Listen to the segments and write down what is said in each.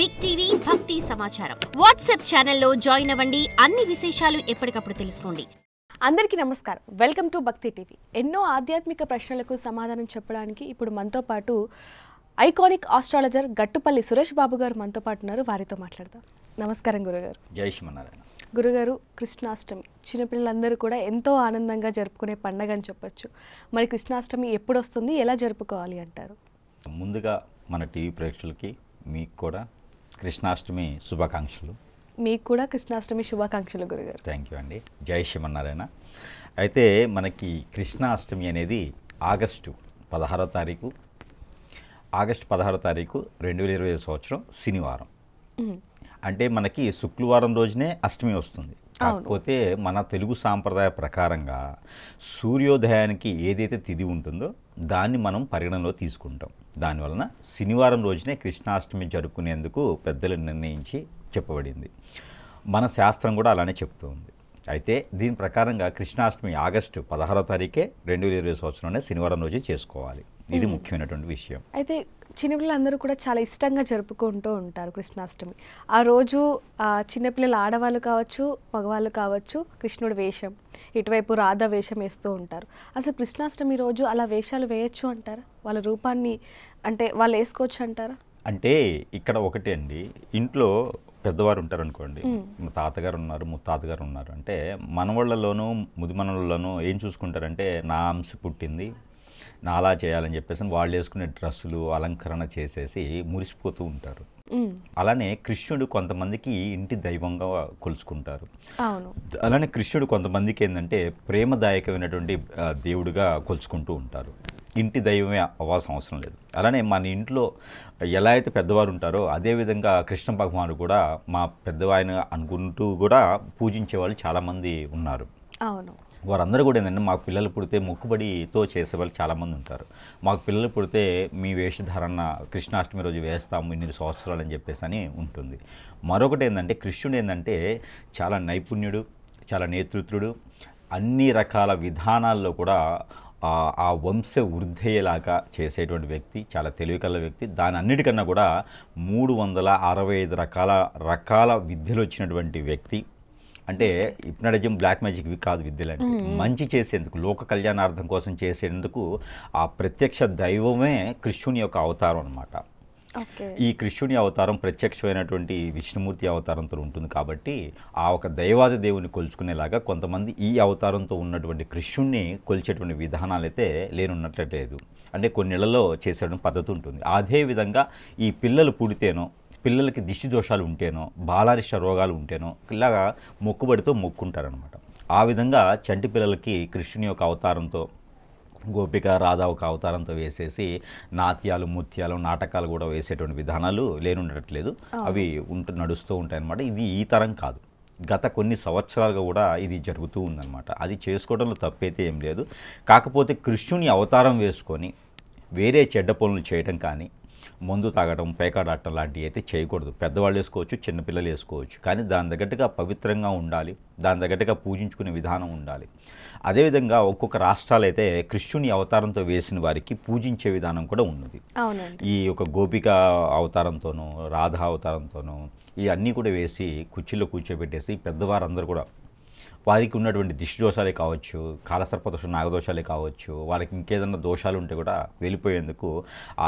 Big TV భక్తి సమాచారం WhatsApp ఛానల్లో జాయిన్ అవ్వండి. అన్ని విశేషాలు ఎప్పటికప్పుడు తెలుసుకోండి. అందరికీ నమస్కారం. వెల్కమ్ టు భక్తి టీవీ. ఎన్నో ఆధ్యాత్మిక ప్రశ్నలకు సమాధానం చెప్పడానికి ఇప్పుడు మనతో పాటు ఐకానిక్ ఆస్ట్రాలజర్ గట్టుపల్లి సురేష్ బాబు గారు మనతో పాటు ఉన్నారు. వారితో మాట్లాడదాం. నమస్కారం గురుగారు. జై శ్రీమన్నారాయణ. గురుగారు, కృష్ణాష్టమి చిన్నపిల్లలందరూ కూడా ఎంతో ఆనందంగా జరుపుకునే పండగ అని చెప్పొచ్చు. మరి కృష్ణాష్టమి ఎప్పుడు వస్తుంది, ఎలా జరుపుకోవాలి అంటారు? ముందుగా మన టీవీ ప్రేక్షకులకి మీకు కూడా కృష్ణాష్టమి శుభాకాంక్షలు. మీకు కూడా కృష్ణాష్టమి శుభాకాంక్షలు గురుగారు. థ్యాంక్ యూ అండి. జై శ్రీమన్నారాయణ. అయితే మనకి కృష్ణాష్టమి అనేది ఆగస్టు 16వ తారీఖు 2020 సంవత్సరం శనివారం. అంటే మనకి శుక్రవారం రోజునే అష్టమి వస్తుంది. కాకపోతే మన తెలుగు సాంప్రదాయ ప్రకారంగా సూర్యోదయానికి ఏదైతే తిథి ఉంటుందో దాన్ని మనం పరిగణనలో తీసుకుంటాం. దానివలన శనివారం రోజునే కృష్ణాష్టమి జరుపుకునేందుకు పెద్దలు నిర్ణయించి చెప్పబడింది. మన శాస్త్రం కూడా అలానే చెప్తూ ఉంది. అయితే దీని ప్రకారంగా కృష్ణాష్టమి ఆగస్టు 16వ తారీఖే 2020 సంవత్సరంలోనే శనివారం రోజు చేసుకోవాలి. ఇది ముఖ్యమైనటువంటి విషయం. అయితే చిన్నపిల్లలందరూ కూడా చాలా ఇష్టంగా జరుపుకుంటూ ఉంటారు కృష్ణాష్టమి. ఆ రోజు చిన్నపిల్లలు ఆడవాళ్ళు కావచ్చు, మగవాళ్ళు కావచ్చు, కృష్ణుడి వేషం, ఇటువైపు రాధా వేషం వేస్తూ ఉంటారు. అసలు కృష్ణాష్టమి రోజు అలా వేషాలు వేయచ్చు అంటారా? వాళ్ళ రూపాన్ని అంటే వాళ్ళు వేసుకోవచ్చు అంటారా? అంటే ఇక్కడ ఒకటే అండి, ఇంట్లో పెద్దవారు ఉంటారు అనుకోండి, మా తాతగారు ఉన్నారు, ముత్తాతగారు ఉన్నారు అంటే మనవాళ్ళలోనూ ముదిమనలోనూ ఏం చూసుకుంటారంటే నా అంశ పుట్టింది, నా అలా చేయాలని చెప్పేసి వాళ్ళు వేసుకునే డ్రెస్సులు అలంకరణ చేసేసి మురిసిపోతూ ఉంటారు. అలానే కృష్ణుడు కొంతమందికి ఇంటి దైవంగా కొలుచుకుంటారు. అలానే కృష్ణుడు కొంతమందికి ఏంటంటే ప్రేమదాయకమైనటువంటి దేవుడిగా కొలుచుకుంటూ ఉంటారు. ఇంటి దైవమే అవ్వాల్సిన అవసరం లేదు. అలానే మన ఇంట్లో ఎలా అయితే పెద్దవారు ఉంటారో అదేవిధంగా కృష్ణ భగవానుడు కూడా మా పెద్దవాయన అనుకుంటూ కూడా పూజించే వాళ్ళు చాలామంది ఉన్నారు. అవును. వారందరూ కూడా ఏంటంటే మాకు పిల్లలు పుడితే మొక్కుబడితో చేసేవాళ్ళు చాలామంది ఉంటారు. మాకు పిల్లలు పుడితే మీ వేషధారణ కృష్ణాష్టమి రోజు వేస్తాము ఇన్ని సంవత్సరాలు అని చెప్పేసి అని ఉంటుంది. మరొకటి ఏంటంటే కృష్ణుడు ఏంటంటే చాలా నైపుణ్యుడు, చాలా నేతృత్వుడు, అన్ని రకాల విధానాల్లో కూడా ఆ వంశ వృద్ధయ్యేలాగా చేసేటువంటి వ్యక్తి, చాలా తెలివికల వ్యక్తి. దాని అన్నిటికన్నా కూడా 365 రకాల విద్యలు వచ్చినటువంటి వ్యక్తి. అంటే హిప్నటిజం, బ్లాక్ మ్యాజిక్ ఇవి కాదు విద్యలు. అంటే మంచి చేసేందుకు, లోక కళ్యాణార్థం కోసం చేసేందుకు ఆ ప్రత్యక్ష దైవమే కృష్ణుని యొక్క అవతారం అన్నమాట. ఈ కృష్ణుని అవతారం ప్రత్యక్షమైనటువంటి విష్ణుమూర్తి అవతారంతో ఉంటుంది కాబట్టి ఆ ఒక దైవాది దేవుని కొలుచుకునేలాగా కొంతమంది ఈ అవతారంతో ఉన్నటువంటి కృష్ణుణ్ణి కొలిచేటువంటి విధానాలు అయితే లేనున్నట్లేదు. అంటే కొన్నిళ్లలో చేసేటువంటి పద్ధతి ఉంటుంది. అదేవిధంగా ఈ పిల్లలు పుడితేనో, పిల్లలకి దిష్టి దోషాలు ఉంటేనో, బాలారిష్ట రోగాలు ఉంటేనో ఇలాగా మొక్కుబడితో మొక్కుంటారనమాట. ఆ విధంగా చంటి పిల్లలకి కృష్ణుని యొక్క అవతారంతో, గోపిక రాధా ఒక అవతారంతో వేసేసి నాట్యాలు, ముత్యాలు, నాటకాలు కూడా వేసేటువంటి విధానాలు లేనుండట్లేదు. అవి నడుస్తూ ఉంటాయన్నమాట. ఇది ఈ తరం కాదు, గత కొన్ని సంవత్సరాలుగా కూడా ఇది జరుగుతూ ఉందన్నమాట. అది చేసుకోవడంలో తప్పైతే ఏం లేదు. కాకపోతే కృష్ణుని అవతారం వేసుకొని వేరే చెడ్డ పనులు చేయటం కానీ, మందు తాగడం, పేకాడటం లాంటివి అయితే చేయకూడదు. పెద్దవాళ్ళు వేసుకోవచ్చు, చిన్నపిల్లలు వేసుకోవచ్చు. కానీ దాని తగ్గట్టుగా పవిత్రంగా ఉండాలి, దాని తగ్గట్టుగా పూజించుకునే విధానం ఉండాలి. అదేవిధంగా ఒక్కొక్క రాష్ట్రాలు అయితే కృష్ణుని అవతారంతో వేసిన వారికి పూజించే విధానం కూడా ఉన్నది. ఈ ఒక గోపిక అవతారంతోనూ, రాధా అవతారంతోనూ ఇవన్నీ కూడా వేసి కుర్చీలో కూర్చోబెట్టేసి పెద్దవారందరూ కూడా వారికి ఉన్నటువంటి దిష్టి దోషాలే కావచ్చు, కాలసర్పదోషం, నాగదోషాలే కావచ్చు, వాళ్ళకి ఇంకేదన్నా దోషాలు ఉంటే కూడా వెళ్ళిపోయేందుకు ఆ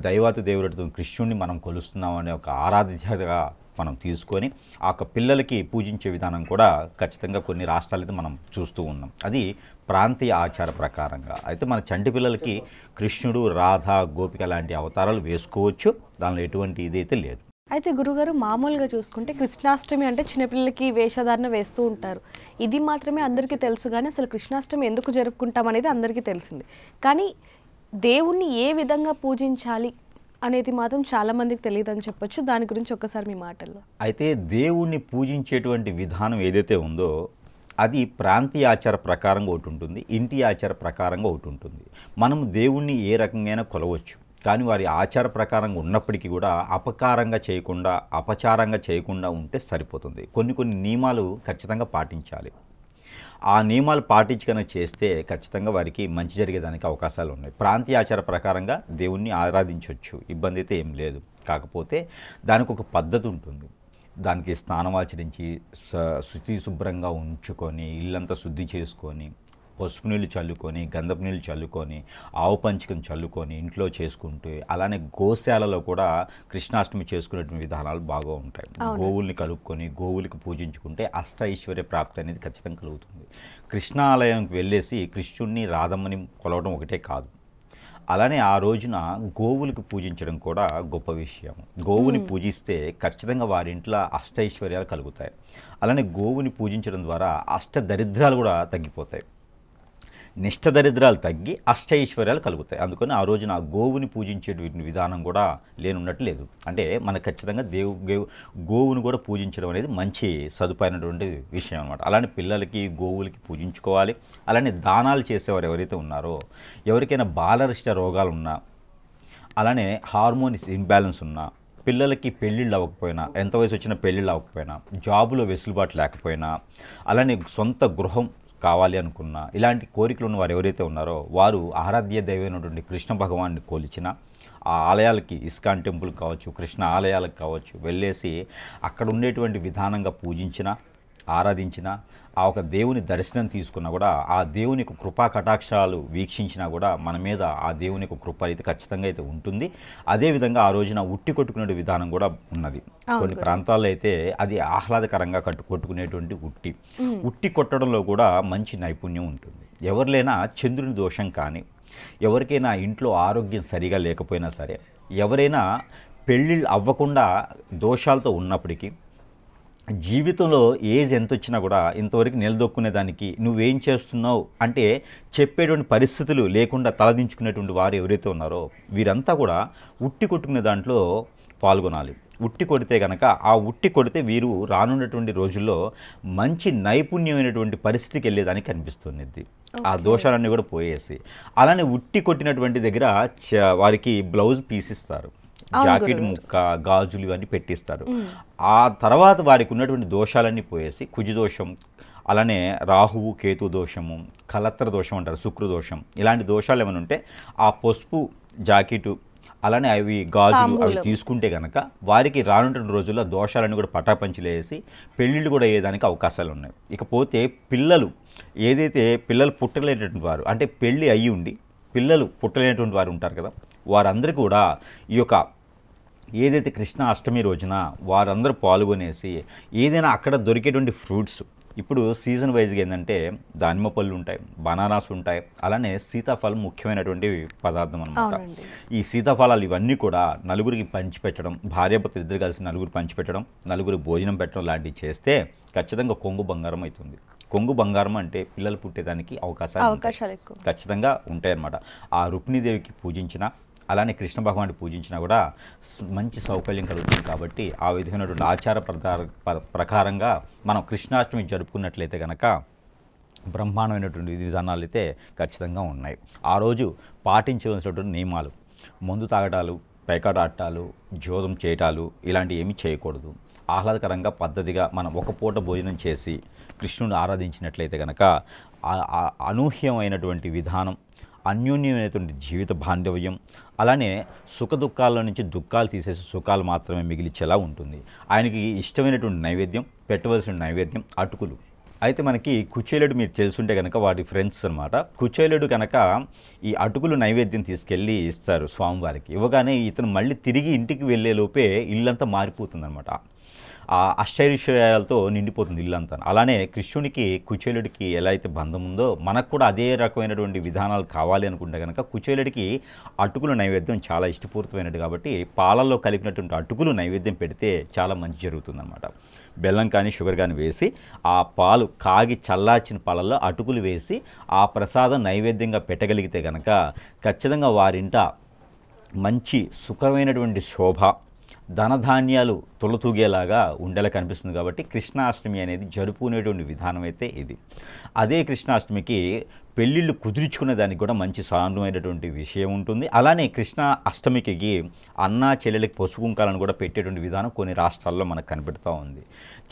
దైవాతి దేవుడితో కృష్ణుడిని మనం కొలుస్తున్నాం అనే ఒక ఆరాధ్యతగా మనం తీసుకొని ఆ పిల్లలకి పూజించే విధానం కూడా ఖచ్చితంగా కొన్ని రాష్ట్రాలైతే మనం చూస్తూ ఉన్నాం. అది ప్రాంతీయ ఆచార ప్రకారంగా. అయితే మన చంటి పిల్లలకి కృష్ణుడు, రాధ, గోపిక లాంటి అవతారాలు వేసుకోవచ్చు. దానిలో ఎటువంటి ఇదైతే లేదు. అయితే గురుగారు, మామూలుగా చూసుకుంటే కృష్ణాష్టమి అంటే చిన్నపిల్లలకి వేషధారణ వేస్తూ ఉంటారు. ఇది మాత్రమే అందరికీ తెలుసు. కానీ అసలు కృష్ణాష్టమి ఎందుకు జరుపుకుంటాం అనేది అందరికీ తెలిసింది. కానీ దేవుణ్ణి ఏ విధంగా పూజించాలి అనేది మాత్రం చాలామందికి తెలియదని చెప్పొచ్చు. దాని గురించి ఒక్కసారి మీ మాటల్లో. అయితే దేవుణ్ణి పూజించేటువంటి విధానం ఏదైతే ఉందో అది ప్రాంతీయ ఆచార ప్రకారంగా ఒకటి ఉంటుంది, ఇంటి ఆచార ప్రకారంగా ఒకటి ఉంటుంది. మనం దేవుణ్ణి ఏ రకంగా కొలవచ్చు. కానీ వారి ఆచార ప్రకారంగా ఉన్నప్పటికీ కూడా అపకారంగా చేయకుండా, అపచారంగా చేయకుండా ఉంటే సరిపోతుంది. కొన్ని నియమాలు ఖచ్చితంగా పాటించాలి. ఆ నియమాలు పాటించి కనుక చేస్తే ఖచ్చితంగా వారికి మంచి జరిగేదానికి అవకాశాలు ఉన్నాయి. ప్రాంతీయ ఆచార ప్రకారంగా దేవుణ్ణి ఆరాధించవచ్చు, ఇబ్బంది అయితే ఏం లేదు. కాకపోతే దానికి ఒక పద్ధతి ఉంటుంది. దానికి స్నానం ఆచరించి శుద్ధి శుభ్రంగా ఉంచుకొని ఇల్లంతా శుద్ధి చేసుకొని పసుపు నీళ్ళు చల్లుకొని గంధపు నీళ్ళు చల్లుకొని ఆవు పంచకం చల్లుకొని ఇంట్లో చేసుకుంటూ, అలానే గోశాలలో కూడా కృష్ణాష్టమి చేసుకునేటువంటి విధానాలు బాగా ఉంటాయి. గోవుల్ని కలుపుకొని గోవులకి పూజించుకుంటే అష్ట ఐశ్వర్య ప్రాప్తి అనేది ఖచ్చితంగా కలుగుతుంది. కృష్ణాలయంకి వెళ్ళేసి కృష్ణుణ్ణి రాధమ్మని కొలవడం ఒకటే కాదు, అలానే ఆ రోజున గోవులకు పూజించడం కూడా గొప్ప విషయం. గోవుని పూజిస్తే ఖచ్చితంగా వారి ఇంట్లో అష్టైశ్వర్యాలు కలుగుతాయి. అలానే గోవుని పూజించడం ద్వారా అష్ట దరిద్రాలు కూడా తగ్గిపోతాయి. నిష్ట దరిద్రాలు తగ్గి అష్టైశ్వర్యాలు కలుగుతాయి. అందుకని ఆ రోజున గోవుని పూజించే విధానం కూడా లేనున్నట్టు లేదు. అంటే మనకు ఖచ్చితంగా గోవుని కూడా పూజించడం అనేది మంచి సదుపాయమైనటువంటి విషయం అనమాట. అలానే పిల్లలకి గోవులకి పూజించుకోవాలి. అలానే దానాలు చేసేవారు ఎవరైతే ఉన్నారో, ఎవరికైనా బాలరిష్ట రోగాలు ఉన్నా, అలానే హార్మోన్స్ ఇంబ్యాలెన్స్ ఉన్నా, పిల్లలకి పెళ్ళిళ్ళు అవ్వకపోయినా, ఎంత వయసు వచ్చినా పెళ్ళిళ్ళు అవ్వకపోయినా, జాబులో వెసులుబాటు లేకపోయినా, అలానే సొంత గృహం కావాలి అనుకున్న ఇలాంటి కోరికలు ఉన్న వారు ఎవరైతే ఉన్నారో వారు ఆరాధ్య దైవమైనటువంటి కృష్ణ భగవాన్ని కొలిచిన ఆ ఆలయాలకి, ఇస్కాన్ టెంపుల్ కావచ్చు, కృష్ణ ఆలయాలకు కావచ్చు వెళ్ళేసి అక్కడ ఉండేటువంటి విధానంగా పూజించిన, ఆరాధించిన, ఆ ఒక దేవుని దర్శనం తీసుకున్నా కూడా, ఆ దేవుని యొక్క కృపా కటాక్షాలు వీక్షించినా కూడా మన మీద ఆ దేవుని యొక్క కృప అయితే ఖచ్చితంగా అయితే ఉంటుంది. అదేవిధంగా ఆ రోజున ఉట్టి కొట్టుకునే విధానం కూడా ఉన్నది. కొన్ని ప్రాంతాల్లో అయితే అది ఆహ్లాదకరంగా కొట్టుకునేటువంటి ఉట్టి కొట్టడంలో కూడా మంచి నైపుణ్యం ఉంటుంది. ఎవరిలైనా చంద్రుని దోషం కానీ, ఎవరికైనా ఇంట్లో ఆరోగ్యం సరిగా లేకపోయినా సరే, ఎవరైనా పెళ్ళిళ్ళు అవ్వకుండా దోషాలతో ఉన్నప్పటికీ, జీవితంలో ఏజ్ ఎంత వచ్చినా కూడా ఇంతవరకు నిలదొక్కునే దానికి నువ్వేం చేస్తున్నావు అంటే చెప్పేటువంటి పరిస్థితులు లేకుండా తలదించుకునేటువంటి వారు ఎవరైతే ఉన్నారో వీరంతా కూడా ఉట్టి కొట్టుకునే దాంట్లో పాల్గొనాలి. ఉట్టి కొడితే కనుక ఆ ఉట్టి కొడితే వీరు రానున్నటువంటి రోజుల్లో మంచి నైపుణ్యమైనటువంటి పరిస్థితికి వెళ్ళేదానికి కనిపిస్తుంది. ఆ దోషాలన్నీ కూడా పోయేసి, అలానే ఉట్టి కొట్టినటువంటి దగ్గర వారికి బ్లౌజ్ పీస్ ఇస్తారు, జాకెట్ ముక్క, గాజులు ఇవన్నీ పెట్టిస్తారు. ఆ తర్వాత వారికి ఉన్నటువంటి దోషాలన్నీ పోయేసి కుజదోషం, అలానే రాహువు కేతు దోషము, కలత్ర దోషం అంటారు, శుక్రదోషం, ఇలాంటి దోషాలు ఏమైనా ఉంటే ఆ పసుపు జాకెటు అలానే అవి గాజులు అవి తీసుకుంటే కనుక వారికి రానున్న రోజుల్లో దోషాలన్నీ కూడా పటాపంచిలేసి పెళ్ళిళ్ళు కూడా అయ్యేదానికి అవకాశాలు ఉన్నాయి. ఇకపోతే పిల్లలు ఏదైతే పిల్లలు పుట్టలేనటువంటి వారు, అంటే పెళ్ళి అయ్యి ఉండి పిల్లలు పుట్టలేనటువంటి వారు ఉంటారు కదా, వారందరూ కూడా ఈ యొక్క ఏదైతే కృష్ణ అష్టమి రోజున వారందరూ పాల్గొనేసి ఏదైనా అక్కడ దొరికేటువంటి ఫ్రూట్స్, ఇప్పుడు సీజన్ వైజ్గా ఏంటంటే దానిమ్మ పళ్ళు ఉంటాయి, బనానాస్ ఉంటాయి, అలానే సీతాఫలం ముఖ్యమైనటువంటి పదార్థం అనమాట. ఈ సీతాఫలాలు ఇవన్నీ కూడా నలుగురికి పంచిపెట్టడం, భార్యాభర్తలు ఇద్దరు కలిసి నలుగురు పంచిపెట్టడం, నలుగురు భోజనం పెట్టడం లాంటివి చేస్తే ఖచ్చితంగా కొంగు బంగారం అవుతుంది. కొంగు బంగారం అంటే పిల్లలు పుట్టేదానికి అవకాశాలు ఖచ్చితంగా ఉంటాయన్నమాట. ఆ రుక్మిణీదేవికి పూజించిన, అలానే కృష్ణ భగవాన్ని పూజించినా కూడా మంచి సౌకర్యం కలుగుతుంది. కాబట్టి ఆ విధమైనటువంటి ఆచార ప్రకారంగా మనం కృష్ణాష్టమి జరుపుకున్నట్లయితే కనుక బ్రహ్మాండమైనటువంటి విధానాలు అయితే ఖచ్చితంగా ఉన్నాయి. ఆ రోజు పాటించవలసినటువంటి నియమాలు, మందు తాగటాలు, పేకాట ఆడటాలు, జోదం చేయటాలు ఇలాంటివి ఏమీ చేయకూడదు. ఆహ్లాదకరంగా పద్ధతిగా మనం ఒక పూట భోజనం చేసి కృష్ణుని ఆరాధించినట్లయితే కనుక అనూహ్యమైనటువంటి విధానం, అన్యోన్యమైనటువంటి జీవిత బాంధవ్యం, అలానే సుఖ దుఃఖాల నుంచి దుఃఖాలు తీసేసి సుఖాలు మాత్రమే మిగిలిచేలా ఉంటుంది. ఆయనకి ఇష్టమైనటువంటి నైవేద్యం, పెట్టవలసిన నైవేద్యం అటుకులు. అయితే మనకి కుచేలుడు మీరు తెలుసుంటే కనుక వాటి ఫ్రెండ్స్ అనమాట. కుచేలుడు కనుక ఈ అటుకులు నైవేద్యం తీసుకెళ్ళి ఇస్తారు స్వామివారికి. ఇవ్వగానే ఇతను మళ్ళీ తిరిగి ఇంటికి వెళ్ళే లోపే ఇల్లంతా మారిపోతుంది అనమాట. ఆ అష్టైశ్వర్యాలతో నిండిపోతుంది ఇల్లంతా. అలానే కృష్ణునికి కుచేలుడికి ఎలా అయితే బంధం ఉందో మనకు కూడా అదే రకమైనటువంటి విధానాలు కావాలి అనుకుంటే కనుక కుచేలుడికి అటుకుల నైవేద్యం చాలా ఇష్టపూరితమైనది. కాబట్టి పాలల్లో కలిపినటువంటి అటుకులు నైవేద్యం పెడితే చాలా మంచి జరుగుతుందన్నమాట. బెల్లం కానీ షుగర్ కానీ వేసి ఆ పాలు కాగి చల్లార్చిన పాలల్లో అటుకులు వేసి ఆ ప్రసాదం నైవేద్యంగా పెట్టగలిగితే కనుక ఖచ్చితంగా వారింట మంచి సుఖమైనటువంటి శోభ, ధనధాన్యాలు తొలతూగేలాగా ఉండేలా కనిపిస్తుంది. కాబట్టి కృష్ణాష్టమి అనేది జరుపుకునేటువంటి విధానం అయితే ఇది. అదే కృష్ణాష్టమికి పెళ్ళిళ్ళు కుదుర్చుకునే దానికి కూడా మంచి సానుమైనటువంటి విషయం ఉంటుంది. అలానే కృష్ణ అష్టమికి అన్న చెల్లెలకి పసుపు కుంకాలను కూడా పెట్టేటువంటి విధానం కొన్ని రాష్ట్రాల్లో మనకు కనిపెడుతూ ఉంది.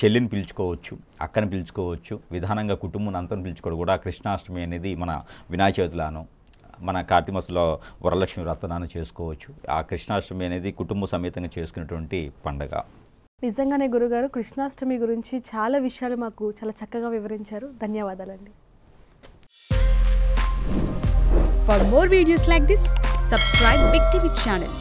చెల్లిని పిలుచుకోవచ్చు, అక్కని పిలుచుకోవచ్చు, విధానంగా కుటుంబం అంతా పిలుచుకోవడం కూడా కృష్ణాష్టమి అనేది మన వినాయక చవితిలాను, మన కార్తీక మాసంలో వరలక్ష్మి వ్రతాన్ని చేసుకోవచ్చు. ఆ కృష్ణాష్టమి అనేది కుటుంబ సమేతంగా చేసుకునేటువంటి పండగ. నిజంగానే గురుగారు కృష్ణాష్టమి గురించి చాలా విషయాలు మాకు చాలా చక్కగా వివరించారు. ధన్యవాదాలండి. For more videos like this, subscribe Big TV channel.